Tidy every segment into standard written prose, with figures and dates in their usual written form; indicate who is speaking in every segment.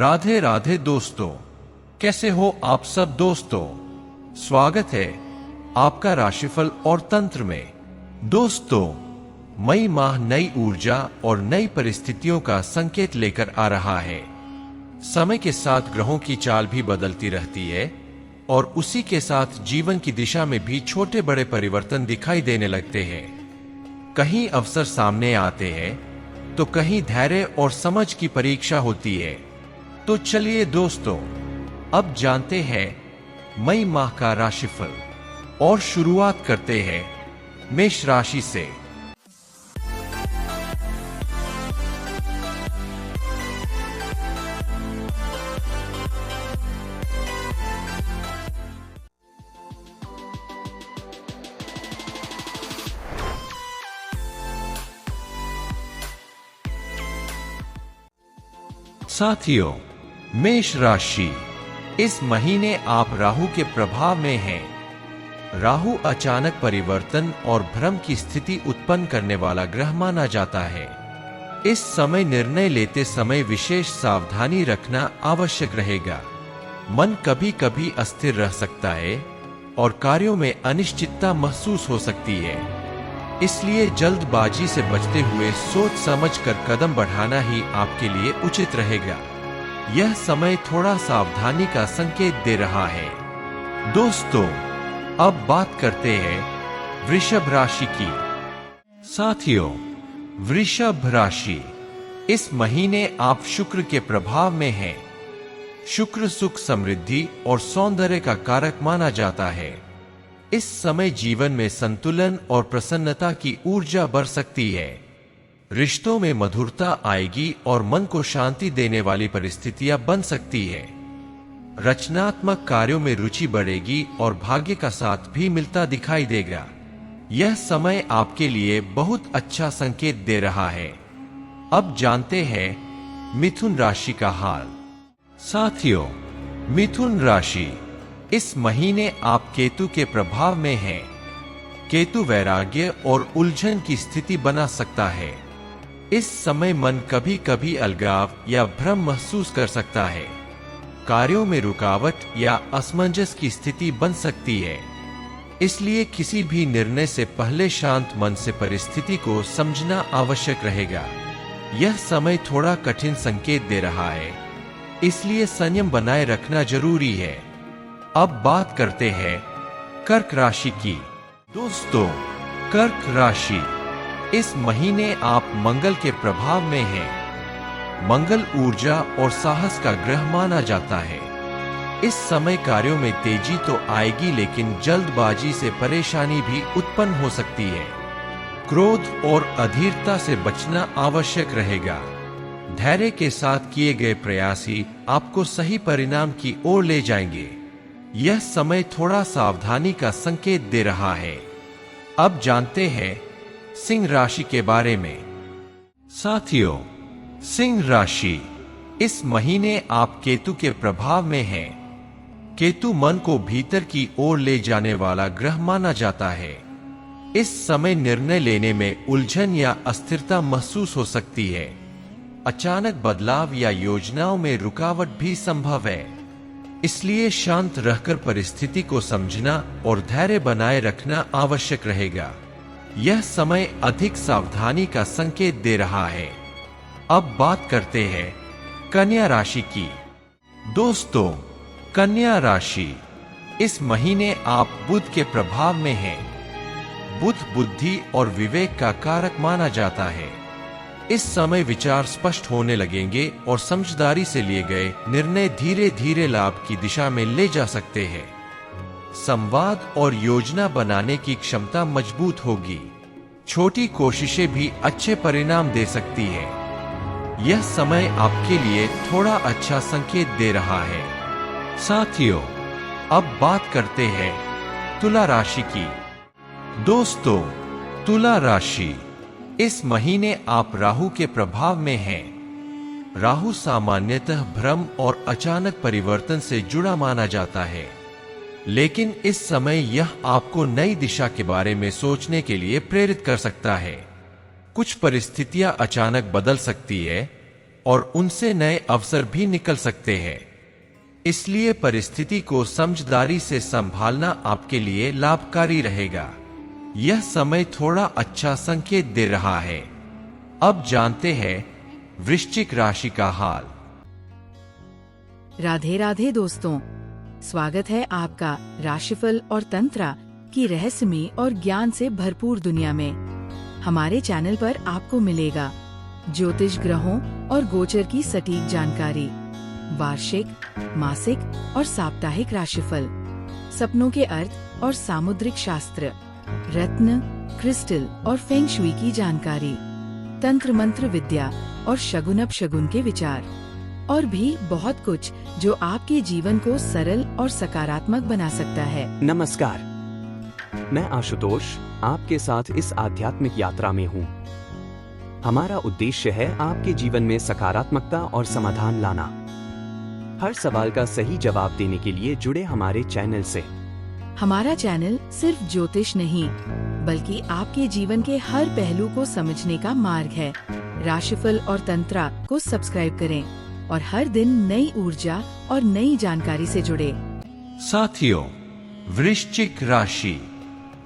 Speaker 1: राधे राधे दोस्तों, कैसे हो आप सब दोस्तों। स्वागत है आपका राशिफल और तंत्र में। दोस्तों, मई माह नई ऊर्जा और नई परिस्थितियों का संकेत लेकर आ रहा है। समय के साथ ग्रहों की चाल भी बदलती रहती है और उसी के साथ जीवन की दिशा में भी छोटे बड़े परिवर्तन दिखाई देने लगते हैं। कहीं अवसर सामने आते हैं तो कहीं धैर्य और समझ की परीक्षा होती है। तो चलिए दोस्तों, अब जानते हैं मई माह का राशिफल और शुरुआत करते हैं मेष राशि से। साथियों, मेष राशि, इस महीने आप राहु के प्रभाव में हैं। राहु अचानक परिवर्तन और भ्रम की स्थिति उत्पन्न करने वाला ग्रह माना जाता है। इस समय निर्णय लेते समय विशेष सावधानी रखना आवश्यक रहेगा। मन कभी कभी अस्थिर रह सकता है और कार्यों में अनिश्चितता महसूस हो सकती है। इसलिए जल्दबाजी से बचते हुए सोच समझकर कदम बढ़ाना ही आपके लिए उचित रहेगा। यह समय थोड़ा सावधानी का संकेत दे रहा है। दोस्तों, अब बात करते हैं वृषभ राशि की। साथियों, वृषभ राशि, इस महीने आप शुक्र के प्रभाव में हैं। शुक्र सुख, समृद्धि और सौंदर्य का कारक माना जाता है। इस समय जीवन में संतुलन और प्रसन्नता की ऊर्जा बढ़ सकती है। रिश्तों में मधुरता आएगी और मन को शांति देने वाली परिस्थितियां बन सकती है। रचनात्मक कार्यों में रुचि बढ़ेगी और भाग्य का साथ भी मिलता दिखाई देगा। यह समय आपके लिए बहुत अच्छा संकेत दे रहा है। अब जानते हैं मिथुन राशि का हाल। साथियों, मिथुन राशि, इस महीने आप केतु के प्रभाव में हैं। केतु वैराग्य और उलझन की स्थिति बना सकता है। इस समय मन कभी कभी अलगाव या भ्रम महसूस कर सकता है। कार्यों में रुकावट या असमंजस की स्थिति बन सकती है। इसलिए किसी भी निर्णय से पहले शांत मन से परिस्थिति को समझना आवश्यक रहेगा। यह समय थोड़ा कठिन संकेत दे रहा है, इसलिए संयम बनाए रखना जरूरी है। अब बात करते हैं कर्क राशि की। दोस्तों, कर्क राशि, इस महीने आप मंगल के प्रभाव में हैं। मंगल ऊर्जा और साहस का ग्रह माना जाता है। इस समय कार्यों में तेजी तो आएगी, लेकिन जल्दबाजी से परेशानी भी उत्पन्न हो सकती है। क्रोध और अधीरता से बचना आवश्यक रहेगा। धैर्य के साथ किए गए प्रयास ही आपको सही परिणाम की ओर ले जाएंगे। यह समय थोड़ा सावधानी का संकेत दे रहा है। अब जानते हैं सिंह राशि के बारे में। साथियों, सिंह राशि, इस महीने आप केतु के प्रभाव में हैं। केतु मन को भीतर की ओर ले जाने वाला ग्रह माना जाता है। इस समय निर्णय लेने में उलझन या अस्थिरता महसूस हो सकती है। अचानक बदलाव या योजनाओं में रुकावट भी संभव है। इसलिए शांत रहकर परिस्थिति को समझना और धैर्य बनाए रखना आवश्यक रहेगा। यह समय अधिक सावधानी का संकेत दे रहा है। अब बात करते हैं कन्या राशि की। दोस्तों, कन्या राशि, इस महीने आप बुध के प्रभाव में हैं। बुध बुद्धि और विवेक का कारक माना जाता है। इस समय विचार स्पष्ट होने लगेंगे और समझदारी से लिए गए निर्णय धीरे धीरे लाभ की दिशा में ले जा सकते हैं। संवाद और योजना बनाने की क्षमता मजबूत होगी। छोटी कोशिशें भी अच्छे परिणाम दे सकती है। यह समय आपके लिए थोड़ा अच्छा संकेत दे रहा है। साथियों, अब बात करते हैं तुला राशि की। दोस्तों, तुला राशि, इस महीने आप राहु के प्रभाव में हैं। राहु सामान्यतः भ्रम और अचानक परिवर्तन से जुड़ा माना जाता है, लेकिन इस समय यह आपको नई दिशा के बारे में सोचने के लिए प्रेरित कर सकता है। कुछ परिस्थितियां अचानक बदल सकती है, और उनसे नए अवसर भी निकल सकते हैं। इसलिए परिस्थिति को समझदारी से संभालना आपके लिए लाभकारी रहेगा। यह समय थोड़ा अच्छा संकेत दे रहा है। अब जानते हैं वृश्चिक राशि का हाल।
Speaker 2: राधे राधे दोस्तों, स्वागत है आपका राशिफल और तंत्र की रहस्यमय और ज्ञान से भरपूर दुनिया में। हमारे चैनल पर आपको मिलेगा ज्योतिष, ग्रहों और गोचर की सटीक जानकारी, वार्षिक, मासिक और साप्ताहिक राशिफल, सपनों के अर्थ और सामुद्रिक शास्त्र, रत्न, क्रिस्टल और फेंग शुई की जानकारी, तंत्र मंत्र विद्या और शगुन अपशगुन के विचार, और भी बहुत कुछ जो आपके जीवन को सरल और सकारात्मक बना सकता है।
Speaker 3: नमस्कार, मैं आशुतोष आपके साथ इस आध्यात्मिक यात्रा में हूँ। हमारा उद्देश्य है आपके जीवन में सकारात्मकता और समाधान लाना। हर सवाल का सही जवाब देने के लिए जुड़े हमारे चैनल से।
Speaker 2: हमारा चैनल सिर्फ ज्योतिष नहीं, बल्कि आपके जीवन के हर पहलू को समझने का मार्ग है। राशिफल और तंत्र को सब्सक्राइब करें और हर दिन नई ऊर्जा और नई जानकारी से जुड़े।
Speaker 1: साथियों, वृश्चिक राशि,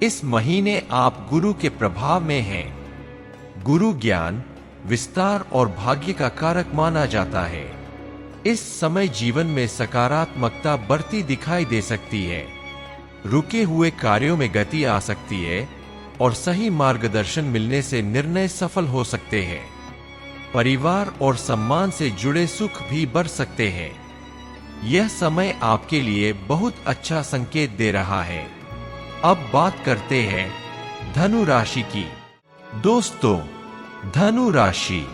Speaker 1: इस महीने आप गुरु के प्रभाव में हैं। गुरु ज्ञान, विस्तार और भाग्य का कारक माना जाता है। इस समय जीवन में सकारात्मकता बढ़ती दिखाई दे सकती है। रुके हुए कार्यों में गति आ सकती है और सही मार्गदर्शन मिलने से निर्णय सफल हो सकते हैं। परिवार और सम्मान से जुड़े सुख भी बढ़ सकते हैं। यह समय आपके लिए बहुत अच्छा संकेत दे रहा है। अब बात करते हैं धनु राशि की। दोस्तों, धनु राशि,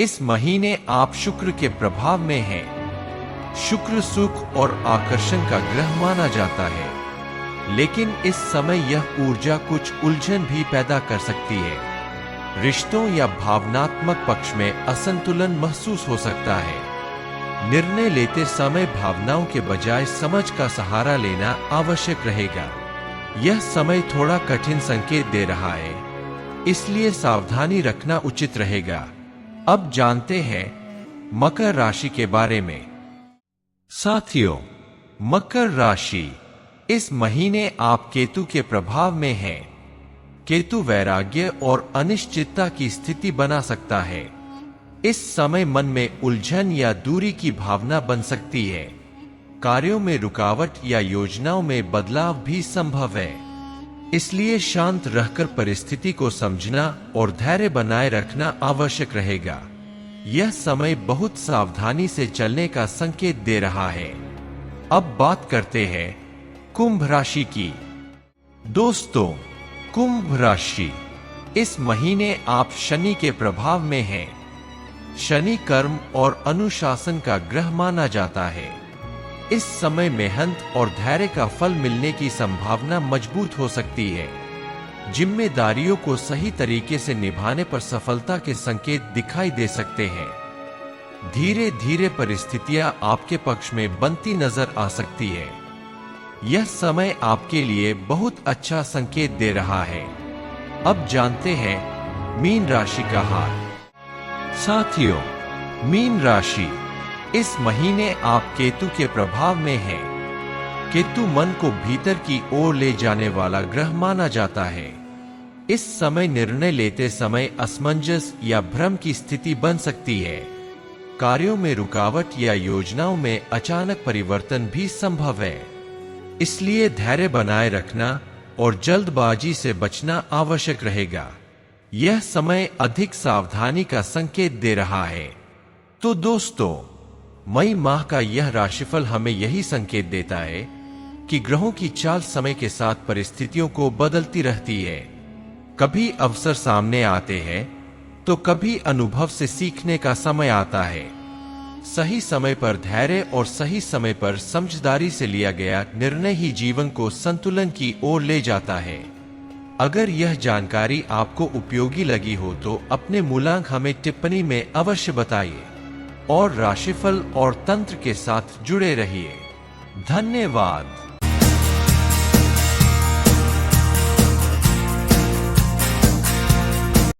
Speaker 1: इस महीने आप शुक्र के प्रभाव में हैं। शुक्र सुख और आकर्षण का ग्रह माना जाता है, लेकिन इस समय यह ऊर्जा कुछ उलझन भी पैदा कर सकती है। रिश्तों या भावनात्मक पक्ष में असंतुलन महसूस हो सकता है। निर्णय लेते समय भावनाओं के बजाय समझ का सहारा लेना आवश्यक रहेगा। यह समय थोड़ा कठिन संकेत दे रहा है, इसलिए सावधानी रखना उचित रहेगा। अब जानते हैं मकर राशि के बारे में। साथियों, मकर राशि, इस महीने आप केतु के प्रभाव में हैं। केतु वैराग्य और अनिश्चितता की स्थिति बना सकता है। इस समय मन में उलझन या दूरी की भावना बन सकती है। कार्यों में रुकावट या योजनाओं में बदलाव भी संभव है। इसलिए शांत रहकर परिस्थिति को समझना और धैर्य बनाए रखना आवश्यक रहेगा। यह समय बहुत सावधानी से चलने का संकेत दे रहा है। अब बात करते हैं कुंभ राशि की। दोस्तों, कुंभ राशि, इस महीने आप शनि के प्रभाव में हैं। शनि कर्म और अनुशासन का ग्रह माना जाता है। इस समय मेहनत और धैर्य का फल मिलने की संभावना मजबूत हो सकती है। जिम्मेदारियों को सही तरीके से निभाने पर सफलता के संकेत दिखाई दे सकते हैं। धीरे धीरे परिस्थितियां आपके पक्ष में बनती नजर आ सकती है। यह समय आपके लिए बहुत अच्छा संकेत दे रहा है। अब जानते हैं मीन राशि का हाल। साथियों, मीन राशि, इस महीने आप केतु के प्रभाव में हैं। केतु मन को भीतर की ओर ले जाने वाला ग्रह माना जाता है। इस समय निर्णय लेते समय असमंजस या भ्रम की स्थिति बन सकती है। कार्यों में रुकावट या योजनाओं में अचानक परिवर्तन भी संभव है। इसलिए धैर्य बनाए रखना और जल्दबाजी से बचना आवश्यक रहेगा। यह समय अधिक सावधानी का संकेत दे रहा है। तो दोस्तों, मई माह का यह राशिफल हमें यही संकेत देता है कि ग्रहों की चाल समय के साथ परिस्थितियों को बदलती रहती है। कभी अवसर सामने आते हैं तो कभी अनुभव से सीखने का समय आता है। सही समय पर धैर्य और सही समय पर समझदारी से लिया गया निर्णय ही जीवन को संतुलन की ओर ले जाता है। अगर यह जानकारी आपको उपयोगी लगी हो तो अपने मूल्यांक हमें टिप्पणी में अवश्य बताइए और राशिफल और तंत्र के साथ जुड़े रहिए। धन्यवाद।